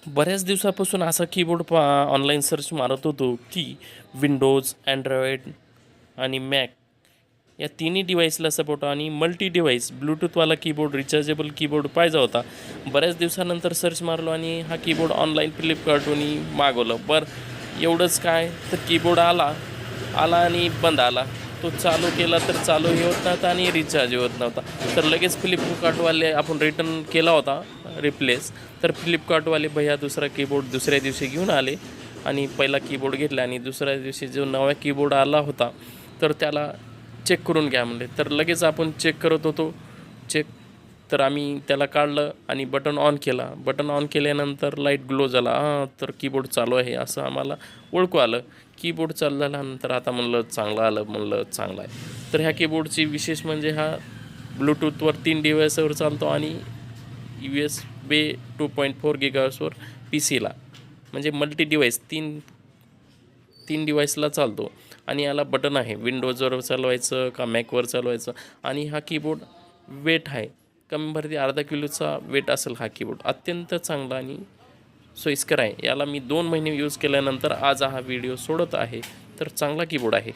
बऱ्याच दिवसापासून असा कीबोर्ड ऑनलाईन सर्च मारत होतो की विंडोज, अँड्रॉइड आणि मॅक या तिन्ही डिव्हाइसला सपोर्ट आणि मल्टी डिव्हाइस ब्लूटूथवाला कीबोर्ड, रिचार्जेबल कीबोर्ड पाहिजे होता. बऱ्याच दिवसानंतर सर्च मारलो आणि हा कीबोर्ड ऑनलाईन फ्लिपकार्टवरून मागवलं. एवढंच काय तर कीबोर्ड आला आला आणि बंद आला. तो चालू केला तर चालूही होत नव्हता आणि रिचार्जही होत नव्हता. तर लगेच फ्लिपकार्टवाले आपण रिटर्न केला होता रिप्लेस. तर फ्लिपकार्टवाले भैया दुसरा कीबोर्ड दुसऱ्या दिवशी घेऊन आले आणि पहिला कीबोर्ड घेतला आणि दुसऱ्या दिवशी जो नवा कीबोर्ड आला होता तर त्याला चेक करून घ्या म्हणले. तर लगेच आपण चेक करत होतो. तर आम्ही त्याला काढलं आणि बटन ऑन केला. बटन ऑन केल्यानंतर लाईट ग्लो झाला. तर कीबोर्ड चालू आहे असं आम्हाला ओळखू आलं. कीबोर्ड चालू झाल्यानंतर आता म्हणलं चांगलं आहे. तर ह्या कीबोर्डची विशेष म्हणजे हा ब्लूटूथवर 3 डिव्हाइसवर चालतो आणि USB 2.4 GHzवर PCला म्हणजे मल्टी डिव्हाइस तीन डिव्हाइसला चालतो. आणि याला बटन आहे विंडोजवर चालवायचं का मॅकवर चालवायचं. आणि हा कीबोर्ड वेट आहे कमी भरती अर्धा किलोचा वेट असेल. हा कीबोर्ड अत्यंत चांगला आणि सोयीस्कर आहे. याला मी 2 महिने यूज केल्यानंतर आज हा व्हिडिओ सोडत आहे. तर चांगला कीबोर्ड आहे.